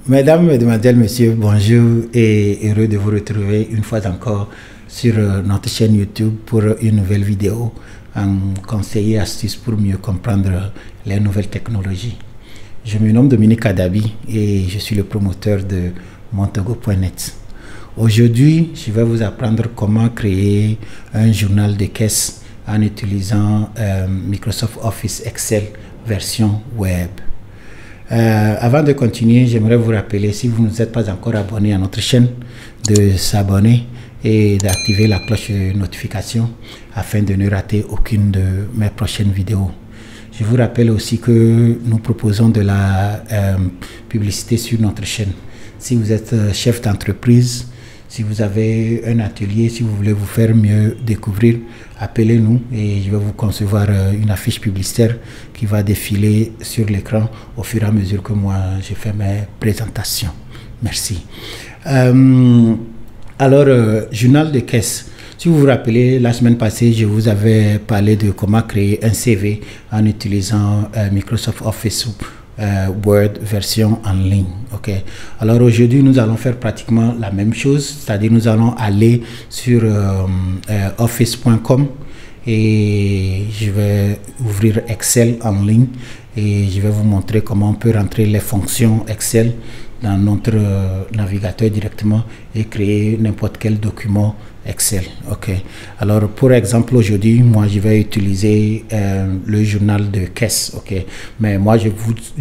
Mesdames, Mesdemoiselles, Messieurs, bonjour et heureux de vous retrouver une fois encore sur notre chaîne YouTube pour une nouvelle vidéo en conseils et astuces pour mieux comprendre les nouvelles technologies. Je me nomme Dominique Adabi et je suis le promoteur de Montogo.net. Aujourd'hui, je vais vous apprendre comment créer un journal de caisse en utilisant Microsoft Office Excel version web. Avant de continuer, j'aimerais vous rappeler, si vous ne êtes pas encore abonné à notre chaîne, de s'abonner et d'activer la cloche de notification afin de ne rater aucune de mes prochaines vidéos. Je vous rappelle aussi que nous proposons de la publicité sur notre chaîne. Si vous êtes chef d'entreprise, si vous avez un atelier, si vous voulez vous faire mieux découvrir, appelez-nous et je vais vous concevoir une affiche publicitaire qui va défiler sur l'écran au fur et à mesure que moi je fais mes présentations. Merci. Journal de caisse. Si vous vous rappelez, la semaine passée, je vous avais parlé de comment créer un CV en utilisant Microsoft Office Word version en ligne. Ok. Alors aujourd'hui, nous allons faire pratiquement la même chose, c'est-à-dire nous allons aller sur office.com et je vais ouvrir Excel en ligne et je vais vous montrer comment on peut rentrer les fonctions Excel dans notre navigateur directement et créer n'importe quel document Excel. Ok. Alors pour exemple aujourd'hui, moi je vais utiliser le journal de caisse. Ok. Mais moi je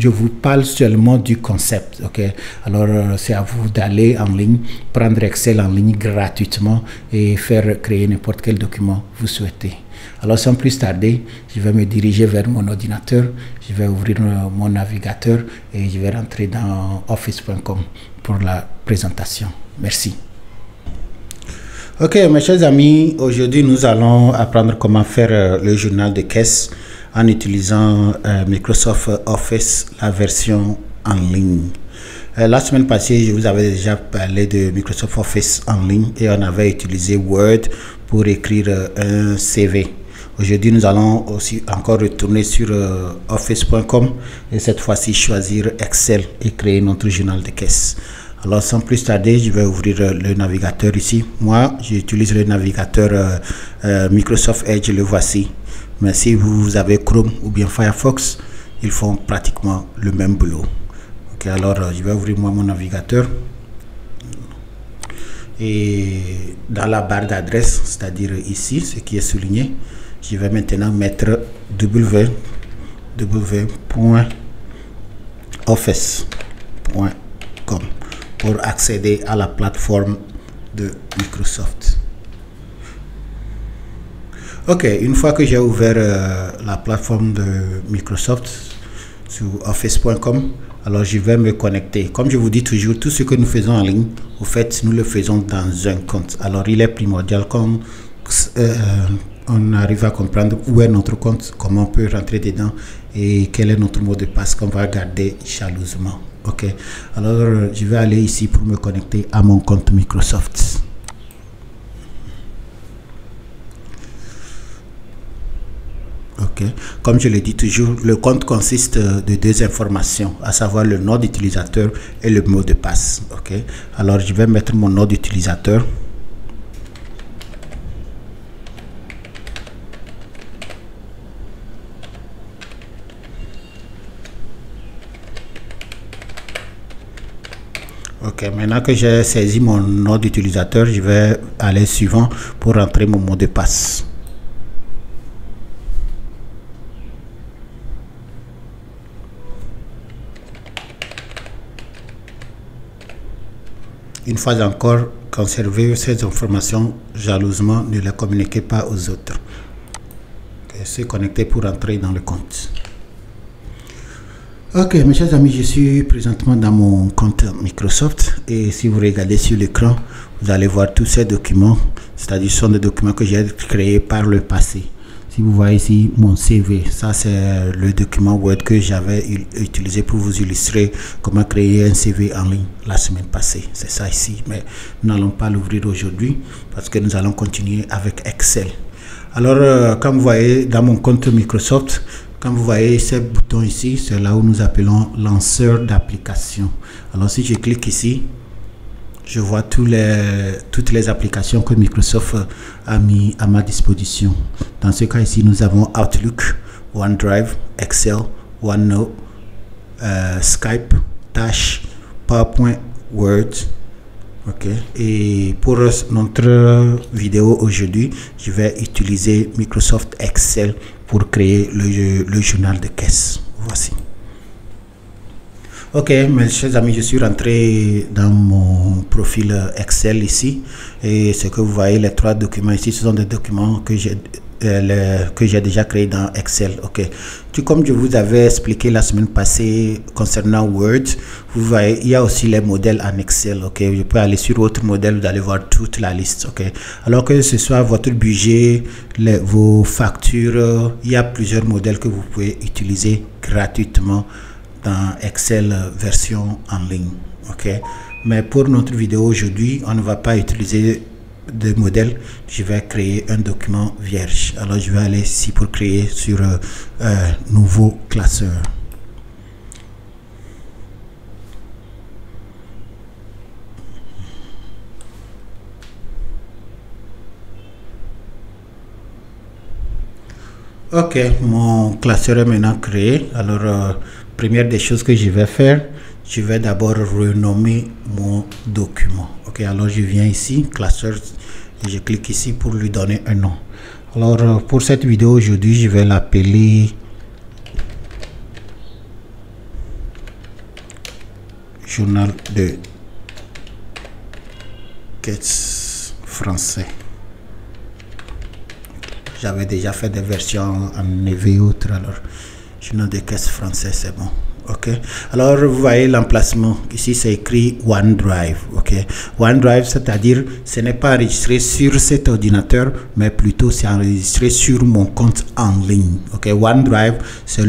vous parle seulement du concept. Ok. Alors c'est à vous d'aller en ligne, prendre Excel en ligne gratuitement et faire créer n'importe quel document vous souhaitez. Alors sans plus tarder, je vais me diriger vers mon ordinateur, je vais ouvrir mon navigateur et je vais rentrer dans office.com pour la présentation. Merci. Ok, mes chers amis, aujourd'hui nous allons apprendre comment faire le journal de caisse en utilisant Microsoft Office, la version en ligne. La semaine passée, je vous avais déjà parlé de Microsoft Office en ligne et on avait utilisé Word pour écrire un CV. Aujourd'hui, nous allons aussi encore retourner sur office.com et cette fois-ci choisir Excel et créer notre journal de caisse. Alors sans plus tarder, je vais ouvrir le navigateur ici. Moi, j'utilise le navigateur Microsoft Edge, le voici. Mais si vous avez Chrome ou bien Firefox, ils font pratiquement le même boulot. Ok, alors je vais ouvrir moi mon navigateur. Et dans la barre d'adresse, c'est-à-dire ici, ce qui est souligné, je vais maintenant mettre www.office.com pour accéder à la plateforme de Microsoft. Ok, une fois que j'ai ouvert la plateforme de Microsoft sur office.com, alors je vais me connecter. Comme je vous dis toujours, tout ce que nous faisons en ligne, au fait, nous le faisons dans un compte. Alors il est primordial qu'on on arrive à comprendre où est notre compte, comment on peut rentrer dedans et quel est notre mot de passe qu'on va garder jalousement. Ok, alors je vais aller ici pour me connecter à mon compte Microsoft. Ok, comme je le dis toujours, le compte consiste de deux informations, à savoir le nom d'utilisateur et le mot de passe. Ok, alors je vais mettre mon nom d'utilisateur. Ok, maintenant que j'ai saisi mon nom d'utilisateur, je vais aller suivant pour rentrer mon mot de passe. Une fois encore, conservez ces informations jalousement, ne les communiquez pas aux autres. Okay, se connecter pour entrer dans le compte. Ok, mes chers amis, je suis présentement dans mon compte Microsoft et si vous regardez sur l'écran, vous allez voir tous ces documents, c'est-à-dire ce sont des documents que j'ai créés par le passé. Si vous voyez ici mon CV, ça c'est le document Word que j'avais utilisé pour vous illustrer comment créer un CV en ligne la semaine passée. C'est ça ici, mais nous n'allons pas l'ouvrir aujourd'hui parce que nous allons continuer avec Excel. Alors, comme vous voyez dans mon compte Microsoft, quand vous voyez ces boutons ici, c'est là où nous appelons lanceur d'application. Alors, si je clique ici, je vois toutes les applications que Microsoft a mis à ma disposition. Dans ce cas ici, nous avons Outlook, OneDrive, Excel, OneNote, Skype, Dash, PowerPoint, Word. Ok. Et pour notre vidéo aujourd'hui, je vais utiliser Microsoft Excel pour créer le journal de caisse. Voici. Ok, mes chers amis, je suis rentré dans mon profil Excel ici. Et ce que vous voyez, les 3 documents ici, ce sont des documents que j'ai déjà créé dans Excel. Ok, tout comme je vous avais expliqué la semaine passée concernant Word, vous voyez, il y a aussi les modèles en Excel. Ok, je peux aller sur autre modèle, vous allez voir toute la liste. Ok, alors que ce soit votre budget, vos factures, il y a plusieurs modèles que vous pouvez utiliser gratuitement dans Excel version en ligne. Ok, mais pour notre vidéo aujourd'hui, on ne va pas utiliser de modèle. Je vais créer un document vierge. Alors je vais aller ici pour créer sur nouveau classeur. Ok, mon classeur est maintenant créé. Alors première des choses que je vais faire, je vais d'abord renommer mon document. Ok, alors je viens ici, classeur, et je clique ici pour lui donner un nom. Alors pour cette vidéo aujourd'hui, je vais l'appeler journal de caisse français. J'avais déjà fait des versions en EV et autres, alors journal de caisse français, c'est bon. Ok, alors vous voyez l'emplacement ici, c'est écrit OneDrive. Ok, OneDrive, c'est-à-dire ce n'est pas enregistré sur cet ordinateur, mais plutôt c'est enregistré sur mon compte en ligne. Ok, OneDrive, c'est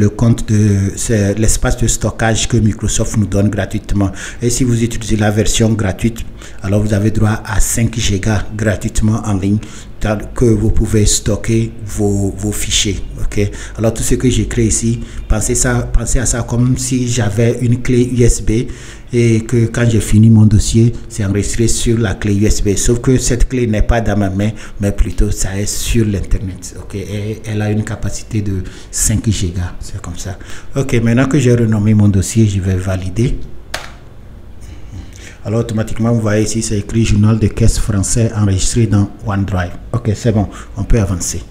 c'est l'espace de stockage que Microsoft nous donne gratuitement. Et si vous utilisez la version gratuite, alors vous avez droit à 5 Go gratuitement en ligne, que vous pouvez stocker vos fichiers. Ok, alors tout ce que j'ai créé ici, pensez à ça comme si j'avais une clé USB et que quand j'ai fini mon dossier, c'est enregistré sur la clé USB. Sauf que cette clé n'est pas dans ma main, mais plutôt ça est sur l'internet. Ok, et elle a une capacité de 5 Go. C'est comme ça. Ok, maintenant que j'ai renommé mon dossier, je vais valider. Alors automatiquement, vous voyez ici, c'est écrit journal de caisse français enregistré dans OneDrive. Ok, c'est bon, on peut avancer.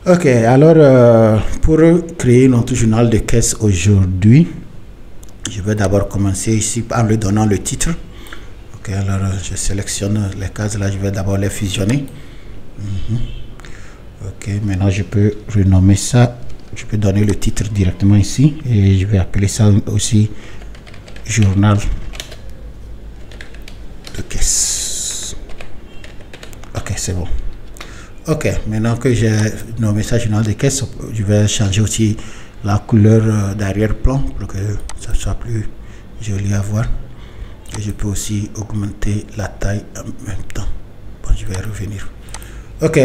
Ok, alors pour créer notre journal de caisse aujourd'hui, je vais d'abord commencer ici en lui donnant le titre. Ok, alors je sélectionne les cases là, je vais d'abord les fusionner. Ok, maintenant je peux renommer ça, je peux donner le titre directement ici et je vais appeler ça aussi journal de caisse. Ok, c'est bon. Ok, maintenant que j'ai nommé ça journal de caisse, je vais changer aussi la couleur d'arrière-plan pour que ça soit plus joli à voir. Et je peux aussi augmenter la taille en même temps. Bon, je vais revenir. Ok,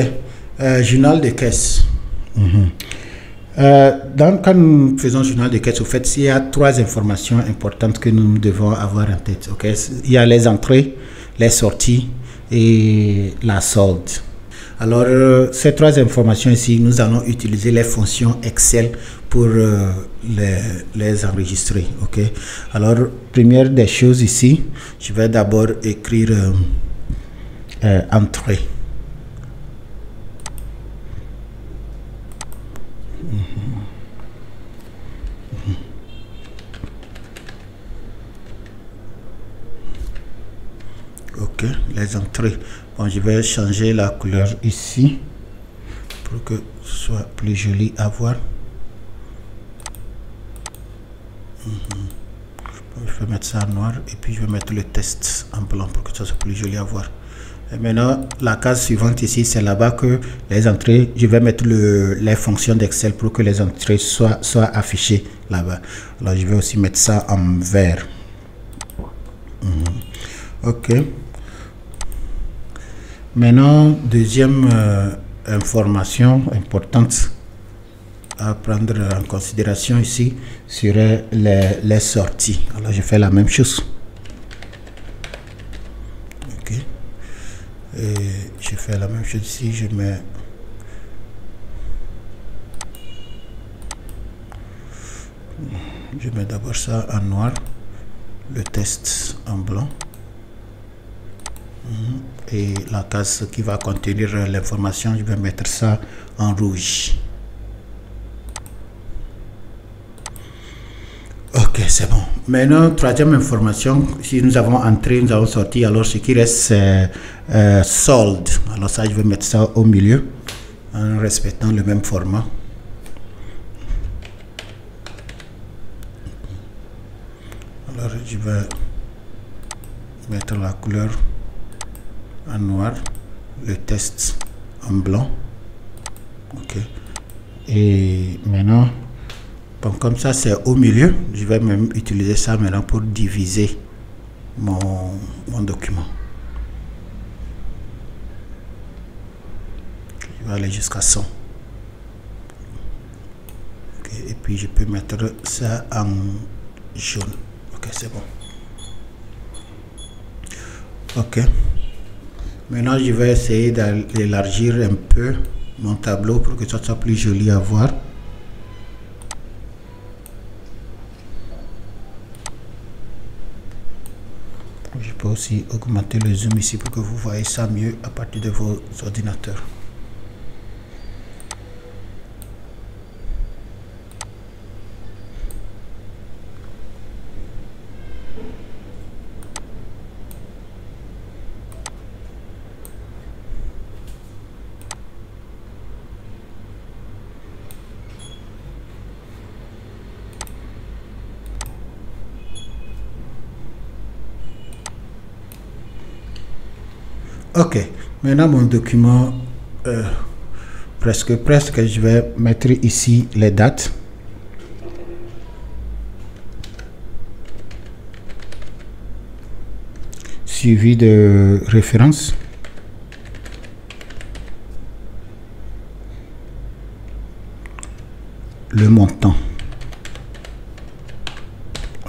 journal de caisse. Quand nous faisons journal de caisse, au fait, il y a 3 informations importantes que nous devons avoir en tête. Okay? Il y a les entrées, les sorties et la solde. Alors, ces 3 informations ici, nous allons utiliser les fonctions Excel pour les enregistrer. Okay? Alors, première des choses ici, je vais d'abord écrire entrée. Ok, les entrées. Bon, je vais changer la couleur ici pour que ce soit plus joli à voir. Je vais mettre ça en noir et puis je vais mettre le test en blanc pour que ça soit plus joli à voir. Et maintenant, la case suivante ici, c'est là-bas que les entrées, je vais mettre les fonctions d'Excel pour que les entrées soient affichées là-bas. Alors, je vais aussi mettre ça en vert. Ok. Maintenant, deuxième information importante à prendre en considération ici serait les sorties. Alors je fais la même chose. Ok. Et je fais la même chose ici. Je mets d'abord ça en noir, le test en blanc et la case qui va contenir l'information, je vais mettre ça en rouge. Ok, c'est bon. Maintenant, troisième information, si nous avons entré, nous avons sorti, alors ce qui reste c'est solde. Alors ça, je vais mettre ça au milieu en respectant le même format. Alors je vais mettre la couleur en noir, le test en blanc. Ok. Et maintenant, bon, comme ça c'est au milieu, je vais même utiliser ça maintenant pour diviser mon document. Je vais aller jusqu'à 100. Ok. Et puis je peux mettre ça en jaune. Ok, c'est bon. Ok. Maintenant, je vais essayer d'élargir un peu mon tableau pour que ça soit plus joli à voir. Je peux aussi augmenter le zoom ici pour que vous voyez ça mieux à partir de vos ordinateurs. Ok, maintenant mon document presque, je vais mettre ici les dates. Suivi de référence. Le montant.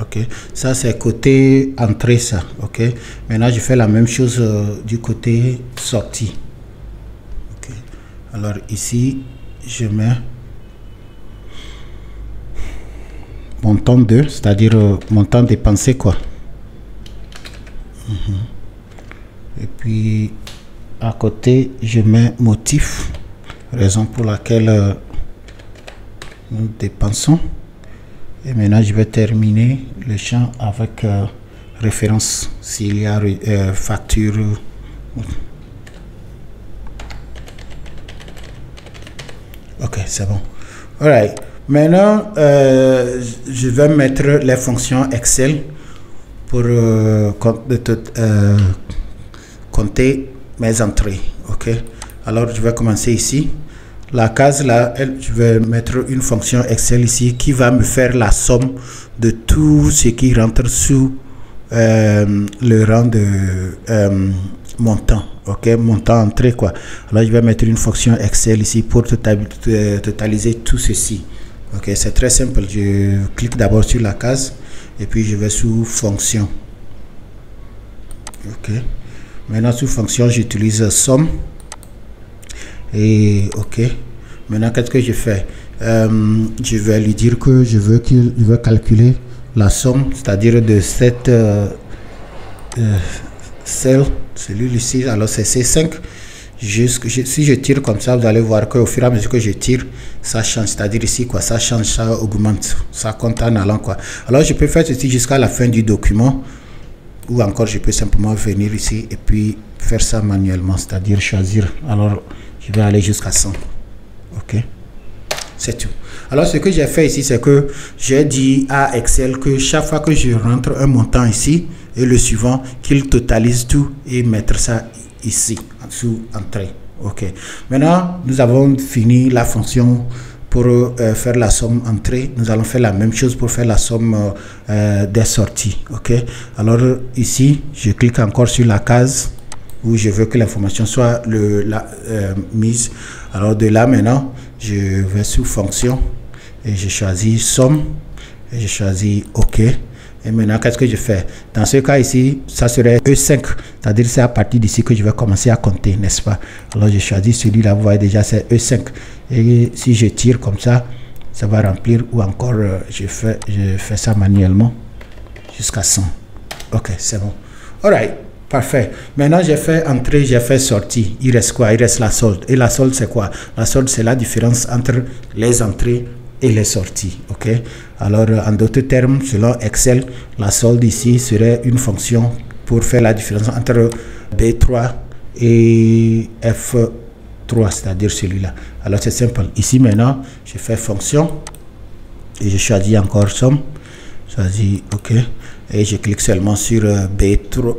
Ok, ça c'est côté entrée ça. Ok, maintenant je fais la même chose du côté sortie. Ok, alors ici je mets montant 2, c'est-à-dire montant dépensé quoi. Et puis à côté je mets motif, raison pour laquelle nous dépensons. Et maintenant je vais terminer le champ avec référence s'il y a facture. Ok, c'est bon. Alright. Maintenant je vais mettre les fonctions Excel pour compter mes entrées. Ok, alors je vais commencer ici. La case là, je vais mettre une fonction Excel ici qui va me faire la somme de tout ce qui rentre sous le rang de montant. Ok, montant entrée quoi. Alors je vais mettre une fonction Excel ici pour totaliser tout ceci. Ok, c'est très simple. Je clique d'abord sur la case et puis je vais sous fonction. Ok, maintenant sous fonction j'utilise somme. Et ok, maintenant qu'est-ce que je fais? Je vais lui dire que je veux qu'il veut calculer la somme, c'est-à-dire de cette celle, celui-ci, alors c'est C5. Si je tire comme ça, vous allez voir qu'au fur et à mesure que je tire, ça change, c'est-à-dire ici quoi, ça change, ça augmente, ça compte en allant quoi. Alors je peux faire ceci jusqu'à la fin du document, ou encore je peux simplement venir ici et puis faire ça manuellement, c'est-à-dire choisir. Alors je vais aller jusqu'à 100. Ok, c'est tout. Alors ce que j'ai fait ici, c'est que j'ai dit à Excel que chaque fois que je rentre un montant ici et le suivant, qu'il totalise tout et mettre ça ici sous entrée. Ok, maintenant nous avons fini la fonction pour faire la somme entrée. Nous allons faire la même chose pour faire la somme des sorties. Ok, alors ici je clique encore sur la case où je veux que l'information soit mise. Alors de là maintenant, je vais sous fonction et je choisis somme et je choisis OK. Et maintenant, qu'est-ce que je fais? Dans ce cas ici, ça serait E5, c'est-à-dire c'est à partir d'ici que je vais commencer à compter, n'est-ce pas? Alors je choisis celui-là, vous voyez déjà c'est E5. Et si je tire comme ça va remplir, ou encore je fais ça manuellement jusqu'à 100. OK, c'est bon. Alright, parfait. Maintenant j'ai fait entrée, j'ai fait sortie. Il reste quoi? Il reste la solde. Et la solde c'est quoi? La solde c'est la différence entre les entrées et les sorties. OK, alors en d'autres termes, selon Excel, la solde ici serait une fonction pour faire la différence entre B3 et F3, c'est-à-dire celui-là. Alors c'est simple. Ici maintenant, je fais fonction et je choisis encore somme, je choisis OK et je clique seulement sur B3,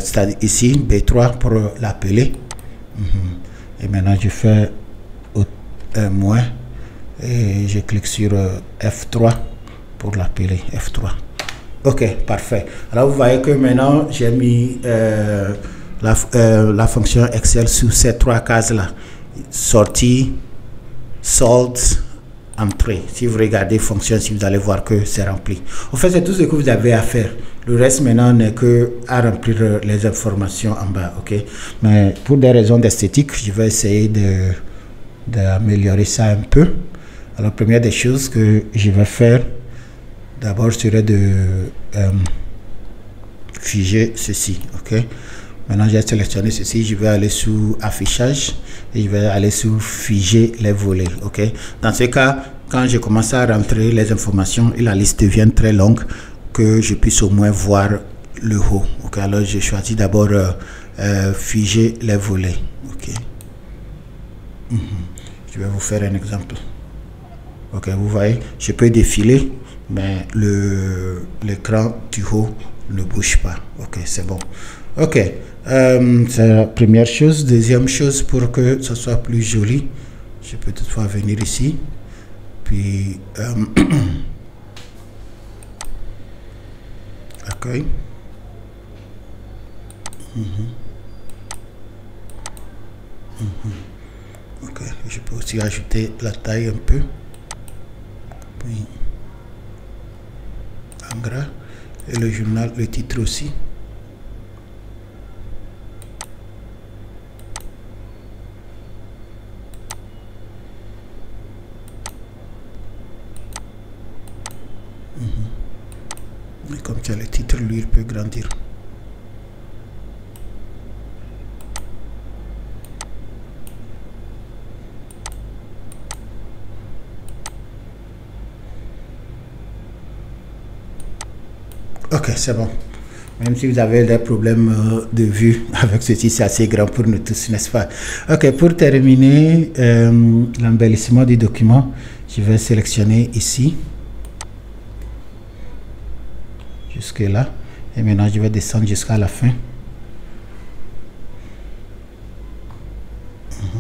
c'est-à-dire ici B3 pour l'appeler. Et maintenant je fais moins et je clique sur F3 pour l'appeler F3. OK, parfait. Alors vous voyez que maintenant j'ai mis la fonction Excel sous ces trois cases là: sortie, solde, entrée. Si vous regardez fonction, si vous allez voir que c'est rempli. En fait, c'est tout ce que vous avez à faire. Le reste maintenant n'est que à remplir les informations en bas. OK, mais pour des raisons d'esthétique, je vais essayer d'améliorer ça un peu. Alors première des choses que je vais faire d'abord serait de figer ceci. OK, maintenant j'ai sélectionné ceci, je vais aller sous affichage et je vais aller sous figer les volets. OK, dans ce cas, quand je commence à rentrer les informations et la liste devient très longue, que je puisse au moins voir le haut. OK, alors je choisis d'abord figer les volets. OK, je vais vous faire un exemple. OK, vous voyez, je peux défiler, mais l'écran du haut ne bouge pas. OK, c'est bon. OK, c'est la première chose. Deuxième chose, pour que ce soit plus joli, je peux toutefois venir ici, puis accueil. OK, je peux aussi ajouter la taille un peu, puis en gras, et le journal, le titre aussi. Et comme ça, le titre, lui, il peut grandir. OK, c'est bon. Même si vous avez des problèmes de vue avec ceci, c'est assez grand pour nous tous, n'est-ce pas? OK, pour terminer l'embellissement du document, je vais sélectionner ici, jusque là, et maintenant je vais descendre jusqu'à la fin,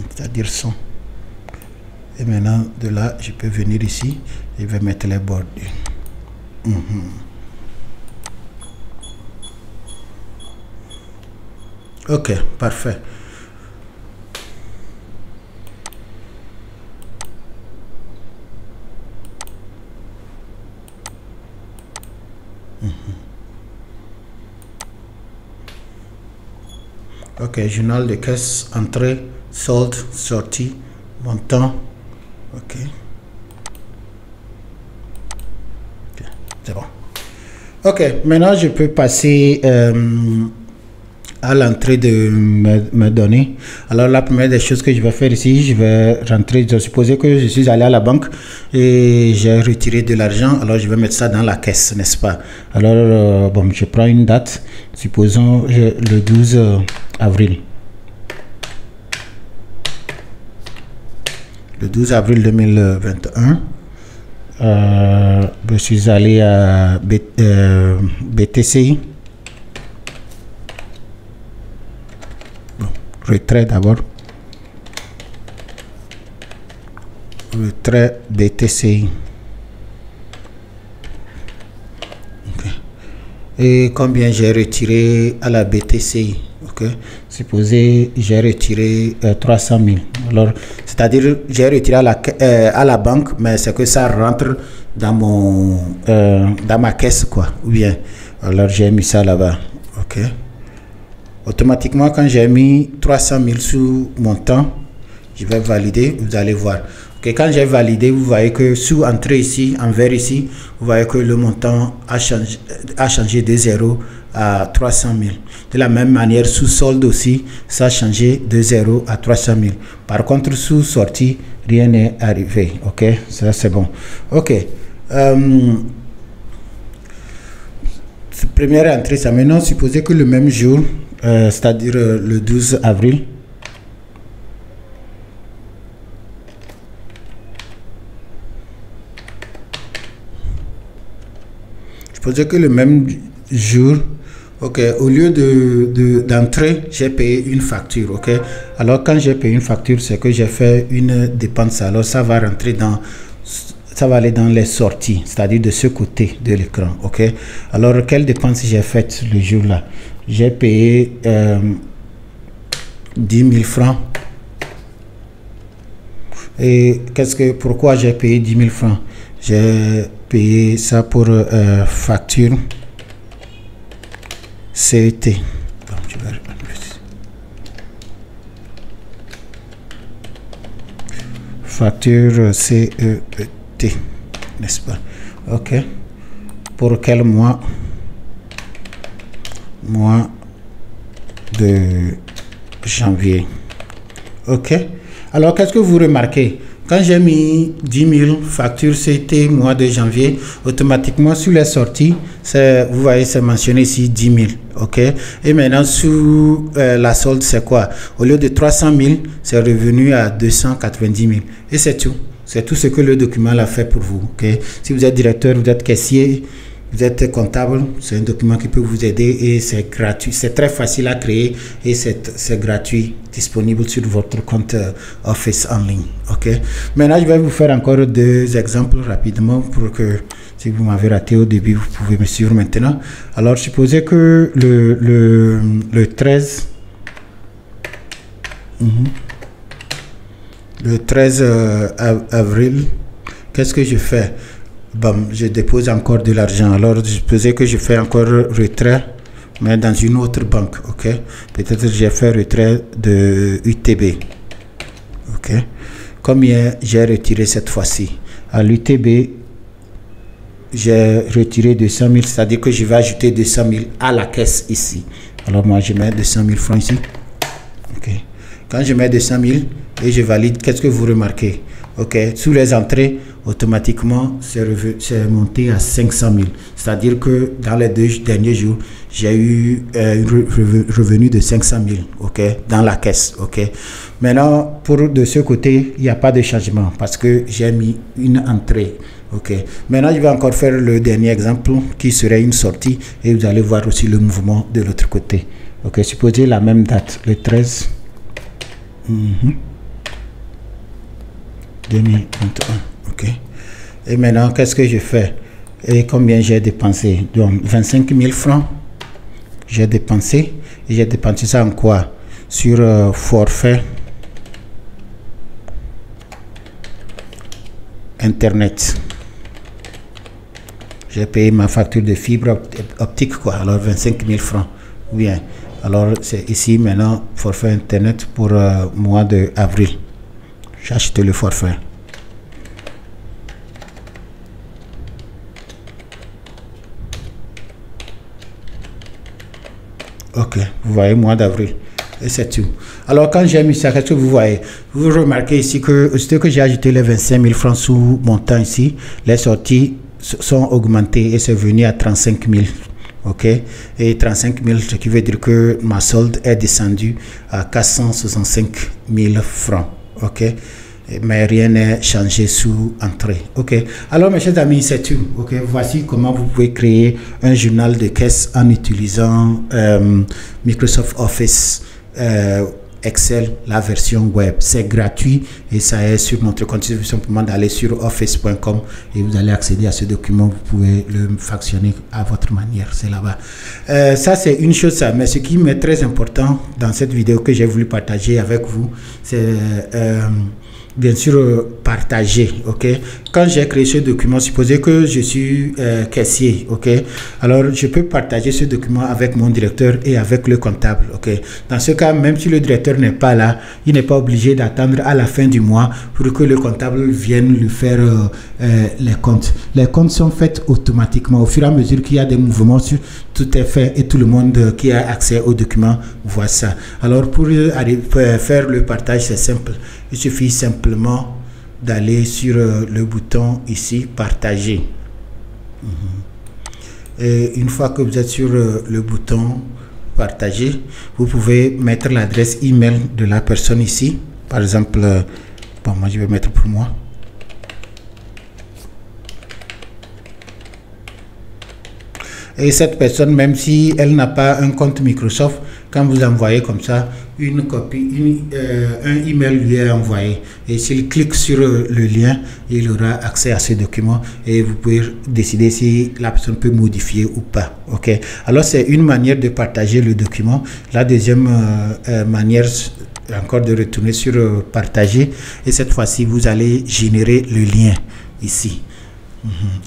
c'est-à-dire 100. Et maintenant de là, je peux venir ici et je vais mettre les bordures. OK, parfait. OK, journal de caisse, entrée, solde, sortie, montant. OK. C'est bon. OK, maintenant je peux passer à l'entrée de mes données. Alors la première des choses que je vais faire ici, je vais rentrer, je suppose que je suis allé à la banque et j'ai retiré de l'argent, alors je vais mettre ça dans la caisse, n'est-ce pas? Alors bon, je prends une date, supposons le 12 avril. Le 12 avril 2021, je suis allé à BTCI. Retrait d'abord. Retrait BTCI. Okay. Et combien j'ai retiré à la BTCI? Ok, supposez j'ai retiré 300 000. Alors, c'est-à-dire j'ai retiré à la banque, mais c'est que ça rentre dans dans ma caisse, quoi. Ou bien, alors j'ai mis ça là-bas. Ok. Automatiquement, quand j'ai mis 300 000 sous montant, je vais valider. Vous allez voir. Ok, quand j'ai validé, vous voyez que sous entrée ici, en vert ici, vous voyez que le montant a changé de 0 à 300 000. De la même manière, sous solde aussi, ça a changé de 0 à 300 000. Par contre, sous sortie, rien n'est arrivé. Ok, ça c'est bon. Ok. Première entrée, ça maintenant, supposez que le même jour, c'est-à-dire le 12 avril, supposez que le même jour, ok, au lieu d'entrer, j'ai payé une facture, ok. Alors quand j'ai payé une facture, c'est que j'ai fait une dépense. Alors ça va rentrer dans, ça va aller dans les sorties, c'est-à-dire de ce côté de l'écran, ok. Alors quelle dépense j'ai faite le jour-là? J'ai payé 10 000 francs. Et pourquoi j'ai payé 10 000 francs? J'ai payé ça pour facture CET. Facture CET, n'est-ce pas? Ok. Pour quel mois? Mois de janvier. Ok. Alors, qu'est-ce que vous remarquez? Quand j'ai mis 10 000 factures, c'était mois de janvier, automatiquement sur les sorties, vous voyez, c'est mentionné ici 10 000. Ok. Et maintenant, sous la solde, c'est quoi? Au lieu de 300 000, c'est revenu à 290 000. Et c'est tout. C'est tout ce que le document a fait pour vous. Ok. Si vous êtes directeur, vous êtes caissier, vous êtes comptable, c'est un document qui peut vous aider et c'est gratuit. C'est très facile à créer et c'est gratuit, disponible sur votre compte Office en ligne. Ok. Maintenant, je vais vous faire encore 2 exemples rapidement pour que si vous m'avez raté au début, vous pouvez me suivre maintenant. Alors, supposez que le 13, le 13 avril, qu'est-ce que je fais? Bon, je dépose encore de l'argent. Alors, je supposais que je fais encore retrait, mais dans une autre banque. Ok. Peut-être que j'ai fait retrait de UTB. Ok. Combien j'ai retiré cette fois-ci? À l'UTB, j'ai retiré 200 000, c'est-à-dire que je vais ajouter 200 000 à la caisse ici. Alors, moi, je mets 200 000 francs ici. Ok. Quand je mets 200 000 et je valide, qu'est-ce que vous remarquez? Ok. Sous les entrées, automatiquement, c'est monté à 500 000. C'est-à-dire que dans les 2 derniers jours, j'ai eu un revenu de 500 000, ok, dans la caisse, ok. Maintenant, de ce côté, il n'y a pas de changement parce que j'ai mis une entrée, ok. Maintenant, je vais encore faire le dernier exemple qui serait une sortie et vous allez voir aussi le mouvement de l'autre côté. Ok, supposez la même date, le 13 2021. Ok. Et maintenant, qu'est-ce que je fais? Et combien j'ai dépensé? Donc, 25 000 francs. J'ai dépensé. Et j'ai dépensé ça en quoi? Sur forfait Internet. J'ai payé ma facture de fibre optique, quoi. Alors, 25 000 francs. Bien. Alors, c'est ici maintenant, forfait Internet pour mois de avril. J'ai acheté le forfait. Ok, vous voyez, mois d'avril. Et c'est tout. Alors, quand j'ai mis ça, qu'est-ce que vous voyez? Vous remarquez ici que, aussitôt que j'ai ajouté les 25 000 francs sous montant ici, les sorties sont augmentées et c'est venu à 35 000. Ok, et 35 000, ce qui veut dire que ma solde est descendue à 465 000 francs. Ok. Mais rien n'est changé sous entrée. Ok. Alors, mes chers amis, c'est tout. Ok. Voici comment vous pouvez créer un journal de caisse en utilisant Microsoft Office Excel, la version web. C'est gratuit et ça est sur notre compte. Il suffit simplement d'aller sur office.com et vous allez accéder à ce document. Vous pouvez le fractionner à votre manière. C'est là-bas. Ça, c'est une chose, ça. Mais ce qui m'est très important dans cette vidéo que j'ai voulu partager avec vous, c'est bien sûr partager. Ok, quand j'ai créé ce document, supposez que je suis caissier. Ok, alors je peux partager ce document avec mon directeur et avec le comptable. Ok, dans ce cas, même si le directeur n'est pas là, il n'est pas obligé d'attendre à la fin du mois pour que le comptable vienne lui faire les comptes. Les comptes sont faits automatiquement au fur et à mesure qu'il y a des mouvements. Tout est fait et tout le monde qui a accès au document voit ça. Alors pour faire le partage, c'est simple. Il suffit simplement d'aller sur le bouton ici, partager. Et une fois que vous êtes sur le bouton partager, vous pouvez mettre l'adresse email de la personne ici. Par exemple, bon, moi je vais mettre pour moi. Et cette personne, même si elle n'a pas un compte Microsoft, quand vous envoyez comme ça une copie, un email lui est envoyé. Et s'il clique sur le lien, il aura accès à ce document et vous pouvez décider si la personne peut modifier ou pas. Ok. Alors c'est une manière de partager le document. La deuxième manière, encore de retourner sur partager. Et cette fois-ci, vous allez générer le lien ici.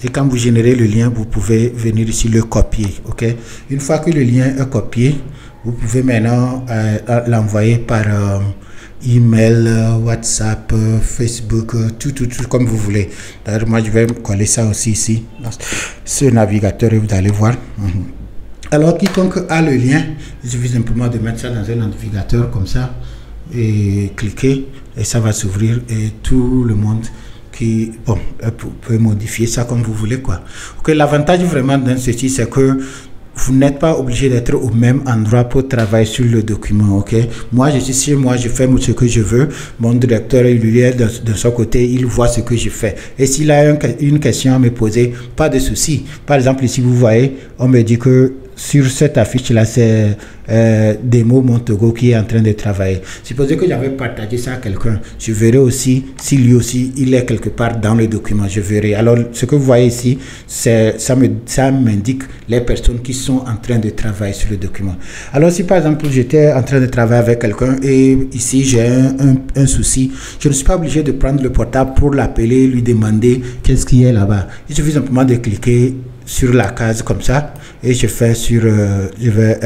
Et quand vous générez le lien, vous pouvez venir ici le copier. Ok. Une fois que le lien est copié, vous pouvez maintenant l'envoyer par email, WhatsApp, Facebook, tout comme vous voulez. D'ailleurs, moi je vais coller ça aussi ici dans ce navigateur et vous allez voir. Alors quiconque a le lien, il suffit simplement de mettre ça dans un navigateur comme ça et cliquer et ça va s'ouvrir et tout le monde qui, bon, peut modifier ça comme vous voulez, quoi. Ok, l'avantage vraiment dans ceci, c'est que vous n'êtes pas obligé d'être au même endroit pour travailler sur le document. Ok, moi je suis chez moi, je fais ce que je veux. Mon directeur, il est de son côté, il voit ce que je fais. Et s'il a une question à me poser, pas de souci. Par exemple, ici vous voyez, on me dit que sur cette affiche là, c'est Demo Montego qui est en train de travailler. Supposez que j'avais partagé ça à quelqu'un, je verrai aussi si lui aussi il est quelque part dans le document, je verrai. Alors ce que vous voyez ici, ça m'indique les personnes qui sont en train de travailler sur le document. Alors si par exemple j'étais en train de travailler avec quelqu'un et ici j'ai un souci, je ne suis pas obligé de prendre le portable pour l'appeler, lui demander qu'est-ce qui est là-bas. Il suffit simplement de cliquer sur la case comme ça et je fais sur je vais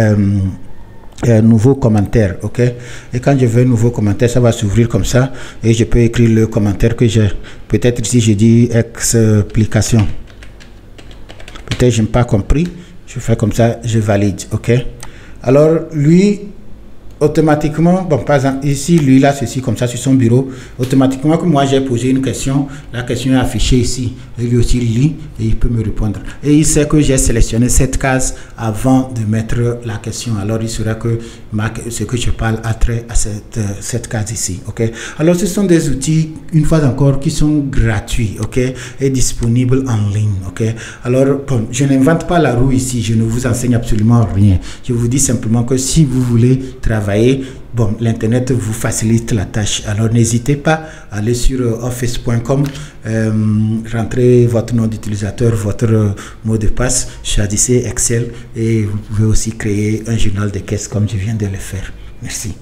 nouveau commentaire. Ok, et quand je veux nouveau commentaire, ça va s'ouvrir comme ça et je peux écrire le commentaire que j'ai. Peut-être ici je dis explication, peut-être je n'ai pas compris, je fais comme ça, je valide. Ok, alors lui automatiquement, bon, par exemple ici lui là, ceci comme ça sur son bureau, automatiquement que moi j'ai posé une question, la question est affichée ici et lui aussi lit et il peut me répondre et il sait que j'ai sélectionné cette case avant de mettre la question. Alors il saura que ce que je parle a trait à cette case ici. Ok, alors ce sont des outils, une fois encore, qui sont gratuits. Ok, et disponibles en ligne. Ok, alors bon, je n'invente pas la roue ici, je ne vous enseigne absolument rien, je vous dis simplement que si vous voulez travailler, bon, l'internet vous facilite la tâche. Alors n'hésitez pas à aller sur office.com, rentrez votre nom d'utilisateur, votre mot de passe, choisissez Excel et vous pouvez aussi créer un journal de caisse comme je viens de le faire. Merci.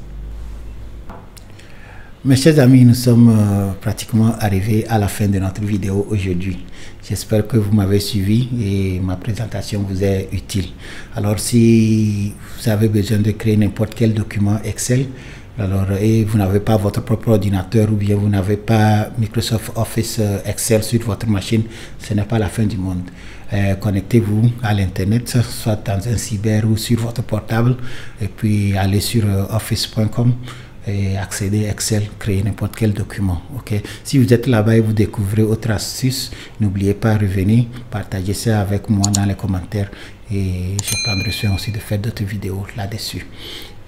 Mes chers amis, nous sommes pratiquement arrivés à la fin de notre vidéo aujourd'hui. J'espère que vous m'avez suivi et ma présentation vous est utile. Alors si vous avez besoin de créer n'importe quel document Excel, alors, et vous n'avez pas votre propre ordinateur ou bien vous n'avez pas Microsoft Office Excel sur votre machine, ce n'est pas la fin du monde. Connectez-vous à l'internet, soit dans un cyber ou sur votre portable, et puis allez sur office.com et accéder à Excel, créer n'importe quel document. Ok, si vous êtes là-bas et vous découvrez autre astuce, n'oubliez pas de revenir, partager ça avec moi dans les commentaires et je prendrai soin aussi de faire d'autres vidéos là-dessus.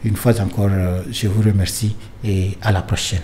Une fois encore, je vous remercie et à la prochaine.